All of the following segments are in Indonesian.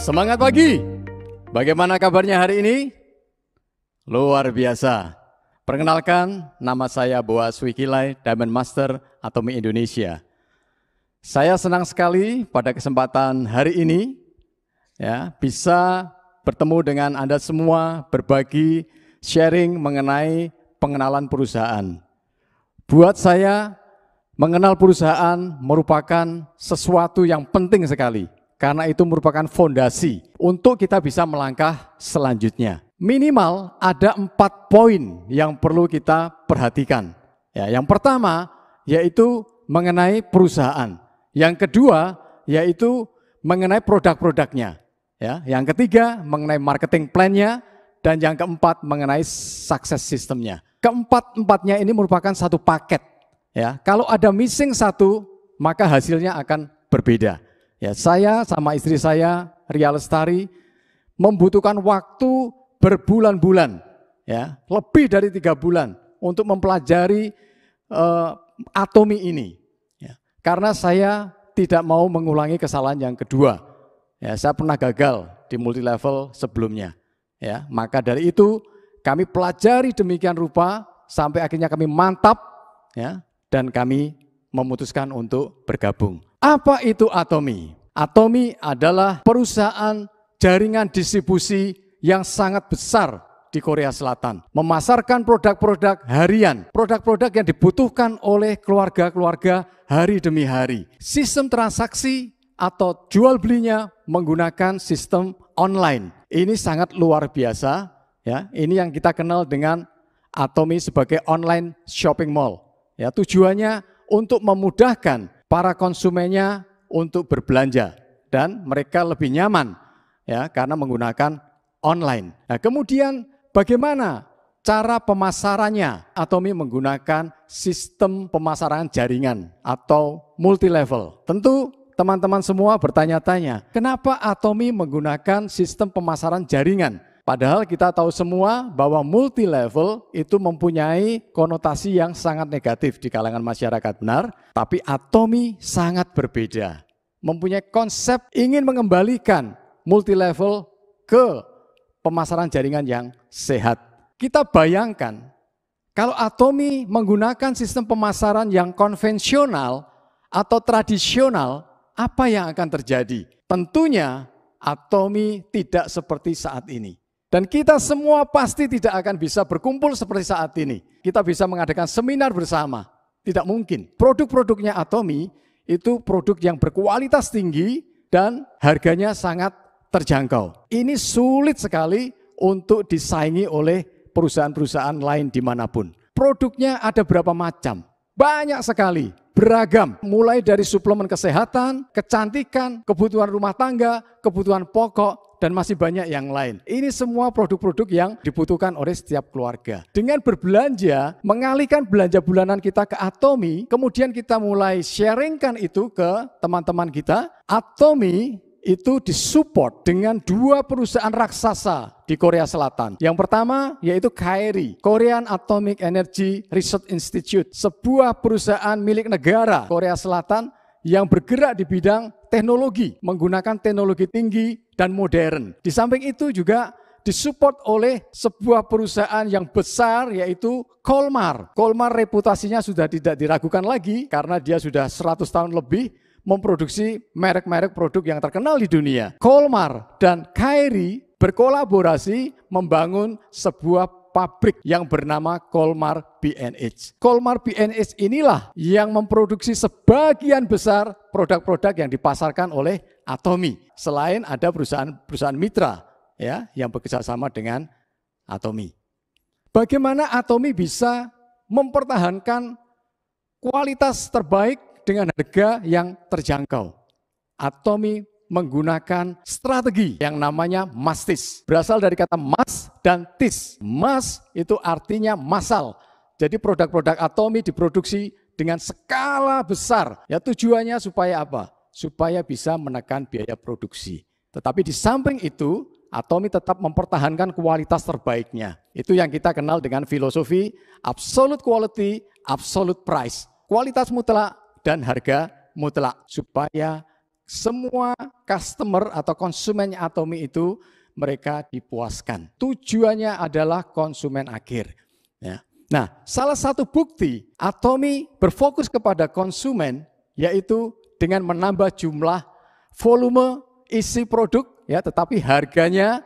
Semangat pagi. Bagaimana kabarnya hari ini? Luar biasa. Perkenalkan, nama saya Boas Wikilai, Diamond Master Atomi Indonesia. Saya senang sekali pada kesempatan hari ini bisa bertemu dengan Anda semua, berbagi, sharing mengenai pengenalan perusahaan. Buat saya, mengenal perusahaan merupakan sesuatu yang penting sekali. Karena itu merupakan fondasi untuk kita bisa melangkah selanjutnya. Minimal ada 4 poin yang perlu kita perhatikan. Yang pertama yaitu mengenai perusahaan. Yang kedua yaitu mengenai produk-produknya. Yang ketiga mengenai marketing plan-nya. Dan yang keempat mengenai sukses sistemnya. Keempat-empatnya ini merupakan satu paket. Kalau ada missing satu, maka hasilnya akan berbeda. Saya sama istri saya, Ria Lestari, membutuhkan waktu berbulan-bulan, lebih dari 3 bulan untuk mempelajari Atomi ini. Karena saya tidak mau mengulangi kesalahan yang kedua. Saya pernah gagal di multi level sebelumnya. Maka dari itu kami pelajari demikian rupa sampai akhirnya kami mantap, dan kami memutuskan untuk bergabung. Apa itu Atomi? Atomi adalah perusahaan jaringan distribusi yang sangat besar di Korea Selatan. Memasarkan produk-produk harian, produk-produk yang dibutuhkan oleh keluarga-keluarga hari demi hari. Sistem transaksi atau jual belinya menggunakan sistem online. Ini sangat luar biasa. Ini yang kita kenal dengan Atomi sebagai online shopping mall. Tujuannya untuk memudahkan para konsumennya untuk berbelanja dan mereka lebih nyaman karena menggunakan online. Kemudian bagaimana cara pemasarannya? Atomi menggunakan sistem pemasaran jaringan atau multi level. Tentu teman-teman semua bertanya-tanya, kenapa Atomi menggunakan sistem pemasaran jaringan? Padahal kita tahu semua bahwa multi level itu mempunyai konotasi yang sangat negatif di kalangan masyarakat, benar? Tapi Atomi sangat berbeda. Mempunyai konsep ingin mengembalikan multi level ke pemasaran jaringan yang sehat. Kita bayangkan kalau Atomi menggunakan sistem pemasaran yang konvensional atau tradisional, apa yang akan terjadi? Tentunya Atomi tidak seperti saat ini. Dan kita semua pasti tidak akan bisa berkumpul seperti saat ini. Kita bisa mengadakan seminar bersama. Tidak mungkin. Produk-produknya Atomi itu produk yang berkualitas tinggi dan harganya sangat terjangkau. Ini sulit sekali untuk disaingi oleh perusahaan-perusahaan lain dimanapun. Produknya ada berapa macam? Banyak sekali. Beragam, mulai dari suplemen kesehatan, kecantikan, kebutuhan rumah tangga, kebutuhan pokok, dan masih banyak yang lain. Ini semua produk-produk yang dibutuhkan oleh setiap keluarga. Dengan berbelanja, mengalihkan belanja bulanan kita ke Atomi, kemudian kita mulai sharingkan itu ke teman-teman kita. Atomi itu disupport dengan 2 perusahaan raksasa di Korea Selatan. Yang pertama yaitu KAERI, Korean Atomic Energy Research Institute, sebuah perusahaan milik negara Korea Selatan yang bergerak di bidang teknologi, menggunakan teknologi tinggi dan modern. Di samping itu juga disupport oleh sebuah perusahaan yang besar yaitu Kolmar. Kolmar reputasinya sudah tidak diragukan lagi karena dia sudah 100 tahun lebih memproduksi merek-merek produk yang terkenal di dunia. Kolmar dan KAERI berkolaborasi membangun sebuah pabrik yang bernama Kolmar B&H. Kolmar B&H inilah yang memproduksi sebagian besar produk-produk yang dipasarkan oleh Atomi. Selain ada perusahaan mitra yang bekerja sama dengan Atomi. Bagaimana Atomi bisa mempertahankan kualitas terbaik dengan harga yang terjangkau? Atomi menggunakan strategi yang namanya mastis. Berasal dari kata mas dan tis. Mas itu artinya massal. Jadi produk-produk Atomi diproduksi dengan skala besar. Tujuannya supaya apa? Supaya bisa menekan biaya produksi. Tetapi di samping itu, Atomi tetap mempertahankan kualitas terbaiknya. Itu yang kita kenal dengan filosofi absolute quality, absolute price. Kualitas mutlak dan harga mutlak supaya semua customer atau konsumen Atomy itu mereka dipuaskan. Tujuannya adalah konsumen akhir. Ya. Nah, salah satu bukti Atomy berfokus kepada konsumen yaitu dengan menambah jumlah volume isi produk, ya, tetapi harganya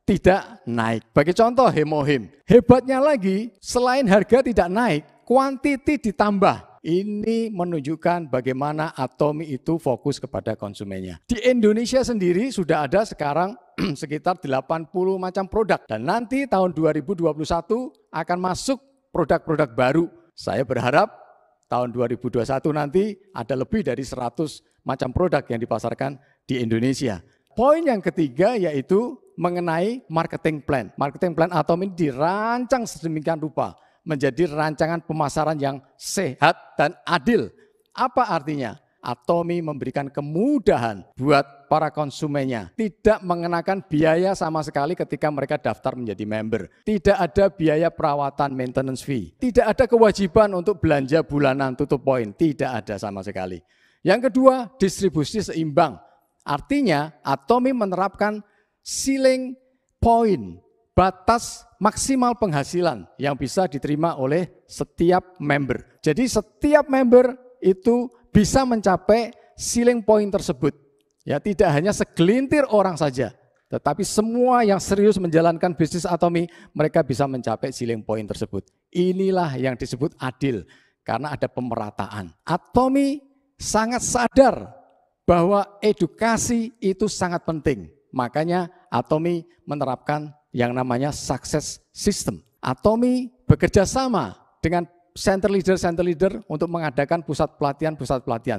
tidak naik. Bagi contoh Hemohim. Hebatnya lagi, selain harga tidak naik, kuantiti ditambah. Ini menunjukkan bagaimana Atomy itu fokus kepada konsumennya. Di Indonesia sendiri sudah ada sekarang sekitar 80 macam produk. Dan nanti tahun 2021 akan masuk produk-produk baru. Saya berharap tahun 2021 nanti ada lebih dari 100 macam produk yang dipasarkan di Indonesia. Poin yang ketiga yaitu mengenai marketing plan. Marketing plan Atomy dirancang sedemikian rupa menjadi rancangan pemasaran yang sehat dan adil. Apa artinya? Atomy memberikan kemudahan buat para konsumennya. Tidak mengenakan biaya sama sekali ketika mereka daftar menjadi member. Tidak ada biaya perawatan maintenance fee. Tidak ada kewajiban untuk belanja bulanan tutup poin. Tidak ada sama sekali. Yang kedua, distribusi seimbang. Artinya Atomy menerapkan ceiling point, batas maksimal penghasilan yang bisa diterima oleh setiap member. Jadi setiap member itu bisa mencapai ceiling point tersebut. Ya, tidak hanya segelintir orang saja, tetapi semua yang serius menjalankan bisnis Atomy, mereka bisa mencapai ceiling point tersebut. Inilah yang disebut adil, karena ada pemerataan. Atomy sangat sadar bahwa edukasi itu sangat penting. Makanya Atomy menerapkan yang namanya success system. Atomy bekerja sama dengan center leader untuk mengadakan pusat pelatihan.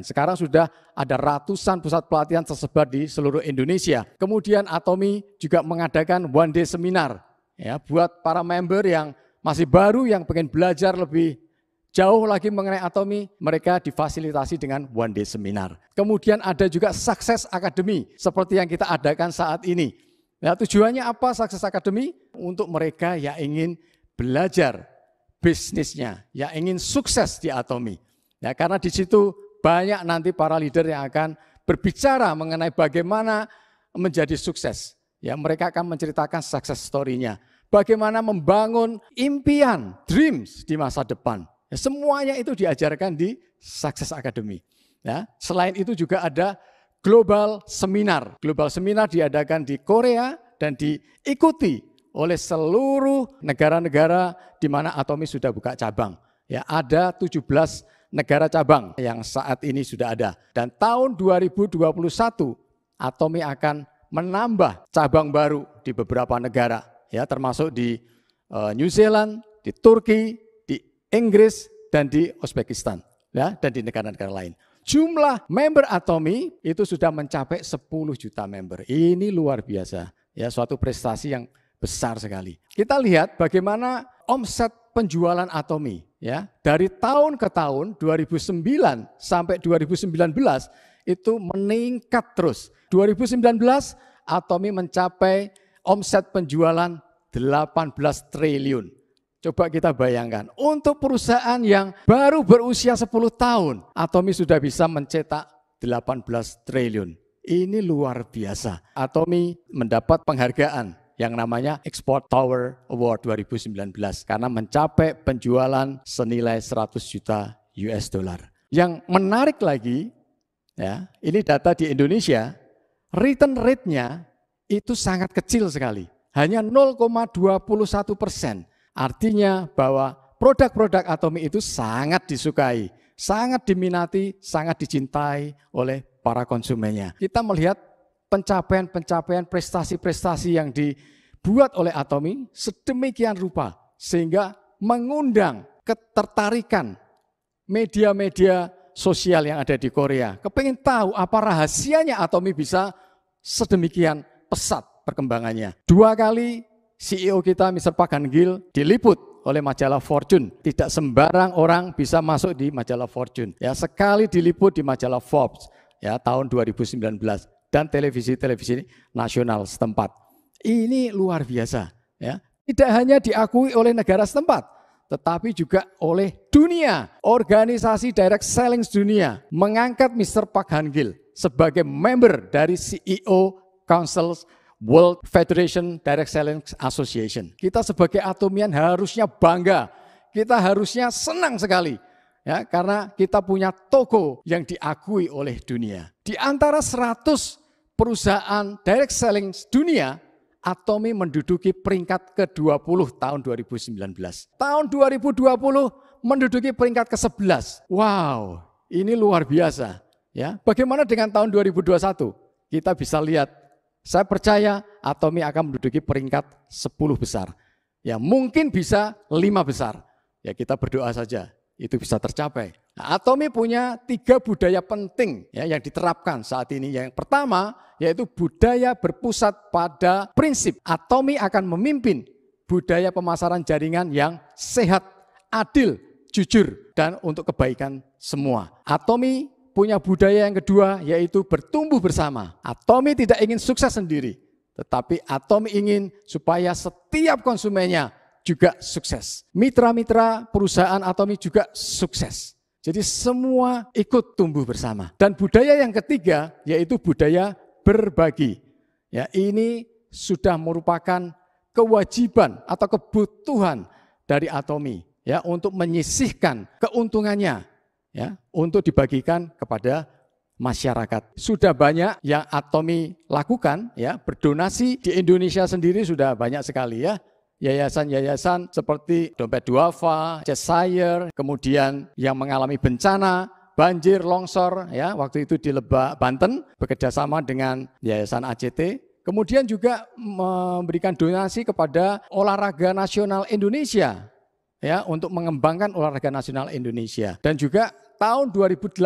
Sekarang sudah ada ratusan pusat pelatihan tersebar di seluruh Indonesia. Kemudian Atomy juga mengadakan one day seminar, ya, buat para member yang masih baru yang pengen belajar lebih jauh lagi mengenai Atomy, mereka difasilitasi dengan one day seminar. Kemudian ada juga Success Academy seperti yang kita adakan saat ini. Nah, tujuannya apa Success Academy? Untuk mereka yang ingin belajar bisnisnya, yang ingin sukses di Atomy. Ya, karena di situ banyak nanti para leader yang akan berbicara mengenai bagaimana menjadi sukses. Ya, mereka akan menceritakan success story-nya. Bagaimana membangun impian, dreams di masa depan. Ya, semuanya itu diajarkan di Success Academy. Ya, selain itu juga ada Global Seminar. Global Seminar diadakan di Korea dan diikuti oleh seluruh negara-negara di mana Atomy sudah buka cabang. Ya, ada 17 negara cabang yang saat ini sudah ada. Dan tahun 2021 Atomy akan menambah cabang baru di beberapa negara, ya, termasuk di New Zealand, di Turki, di Inggris, dan di Uzbekistan, ya, dan di negara-negara lain. Jumlah member Atomy itu sudah mencapai 10 juta member. Ini luar biasa, ya, suatu prestasi yang besar sekali. Kita lihat bagaimana omset penjualan Atomy, ya, dari tahun ke tahun 2009 sampai 2019 itu meningkat terus. 2019 Atomy mencapai omset penjualan 18 triliun. Coba kita bayangkan, untuk perusahaan yang baru berusia 10 tahun, Atomy sudah bisa mencetak 18 triliun. Ini luar biasa. Atomy mendapat penghargaan yang namanya Export Tower Award 2019 karena mencapai penjualan senilai 100 juta US dollar. Yang menarik lagi, ya, ini data di Indonesia, return rate-nya itu sangat kecil sekali, hanya 0,21%. Artinya bahwa produk-produk Atomy itu sangat disukai, sangat diminati, sangat dicintai oleh para konsumennya. Kita melihat pencapaian-pencapaian prestasi-prestasi yang dibuat oleh Atomy sedemikian rupa sehingga mengundang ketertarikan media-media sosial yang ada di Korea. Kepingin tahu apa rahasianya Atomy bisa sedemikian pesat perkembangannya. 2 kali CEO kita Mr. Park Han-gil diliput oleh majalah Fortune. Tidak sembarang orang bisa masuk di majalah Fortune. Ya, sekali diliput di majalah Forbes, ya, tahun 2019 dan televisi-televisi nasional setempat. Ini luar biasa, ya. Tidak hanya diakui oleh negara setempat, tetapi juga oleh dunia. Organisasi direct selling dunia mengangkat Mr. Park Han-gil sebagai member dari CEO Council World Federation Direct Selling Association. Kita sebagai Atomian harusnya bangga, kita harusnya senang sekali. Ya, karena kita punya toko yang diakui oleh dunia. Di antara 100 perusahaan direct selling dunia, Atomi menduduki peringkat ke-20 tahun 2019. Tahun 2020 menduduki peringkat ke-11. Wow, ini luar biasa. Ya, bagaimana dengan tahun 2021? Kita bisa lihat, saya percaya Atomi akan menduduki peringkat 10 besar. Ya, mungkin bisa 5 besar. Ya, kita berdoa saja itu bisa tercapai. Nah, Atomi punya 3 budaya penting ya, yang diterapkan saat ini. Yang pertama yaitu budaya berpusat pada prinsip. Atomi akan memimpin budaya pemasaran jaringan yang sehat, adil, jujur, dan untuk kebaikan semua. Atomi punya budaya yang kedua yaitu bertumbuh bersama. Atomi tidak ingin sukses sendiri, tetapi Atomi ingin supaya setiap konsumennya juga sukses. Mitra-mitra perusahaan Atomi juga sukses. Jadi semua ikut tumbuh bersama. Dan budaya yang ketiga yaitu budaya berbagi. Ya, ini sudah merupakan kewajiban atau kebutuhan dari Atomi ya untuk menyisihkan keuntungannya ya untuk dibagikan kepada masyarakat. Sudah banyak yang Atomi lakukan ya, berdonasi di Indonesia sendiri sudah banyak sekali ya. Yayasan-yayasan seperti Dompet Duafa, Cheshire, kemudian yang mengalami bencana, banjir, longsor, ya waktu itu di Lebak, Banten, bekerjasama dengan Yayasan ACT. Kemudian juga memberikan donasi kepada olahraga nasional Indonesia, ya untuk mengembangkan olahraga nasional Indonesia. Dan juga tahun 2018,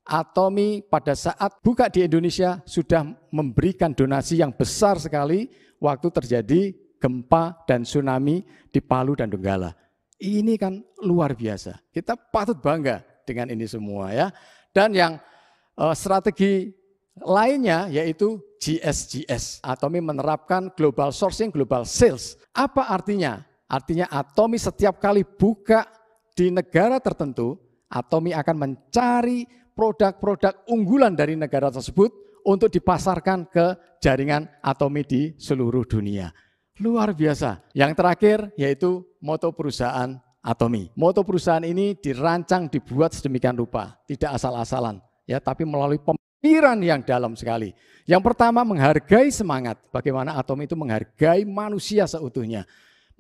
Atomi pada saat buka di Indonesia sudah memberikan donasi yang besar sekali waktu terjadi gempa dan tsunami di Palu dan Donggala. Ini kan luar biasa. Kita patut bangga dengan ini semua ya. Dan yang strategi lainnya yaitu GSGS. Atomi menerapkan global sourcing, global sales. Apa artinya? Artinya Atomi setiap kali buka di negara tertentu, Atomi akan mencari produk-produk unggulan dari negara tersebut untuk dipasarkan ke jaringan Atomi di seluruh dunia. Luar biasa. Yang terakhir yaitu moto perusahaan Atomi. Moto perusahaan ini dirancang, dibuat sedemikian rupa, tidak asal-asalan, ya, tapi melalui pemikiran yang dalam sekali. Yang pertama menghargai semangat. Bagaimana Atomi itu menghargai manusia seutuhnya,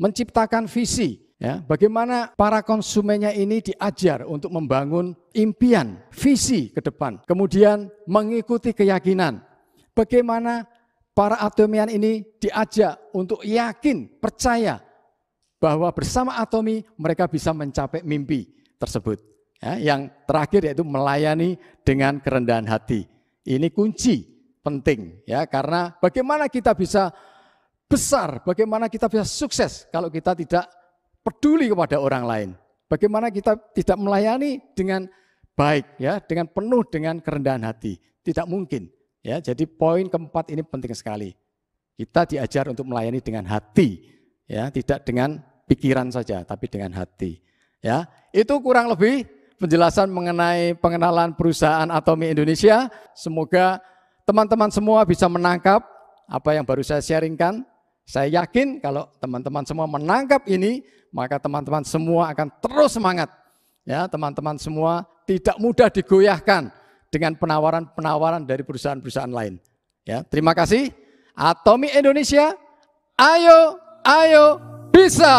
menciptakan visi. Ya, bagaimana para konsumennya ini diajar untuk membangun impian, visi ke depan. Kemudian mengikuti keyakinan. Bagaimana para Atomian ini diajak untuk yakin, percaya bahwa bersama Atomi mereka bisa mencapai mimpi tersebut. Ya, yang terakhir yaitu melayani dengan kerendahan hati. Ini kunci penting ya, karena bagaimana kita bisa besar, bagaimana kita bisa sukses kalau kita tidak peduli kepada orang lain. Bagaimana kita tidak melayani dengan baik ya, dengan penuh dengan kerendahan hati. Tidak mungkin. Ya, jadi poin keempat ini penting sekali. Kita diajar untuk melayani dengan hati, ya, tidak dengan pikiran saja, tapi dengan hati. Ya, itu kurang lebih penjelasan mengenai pengenalan perusahaan Atomi Indonesia. Semoga teman-teman semua bisa menangkap apa yang baru saya sharingkan. Saya yakin kalau teman-teman semua menangkap ini, maka teman-teman semua akan terus semangat. Ya, teman-teman semua tidak mudah digoyahkan dengan penawaran-penawaran dari perusahaan-perusahaan lain. Ya, terima kasih. Atomi Indonesia, ayo bisa.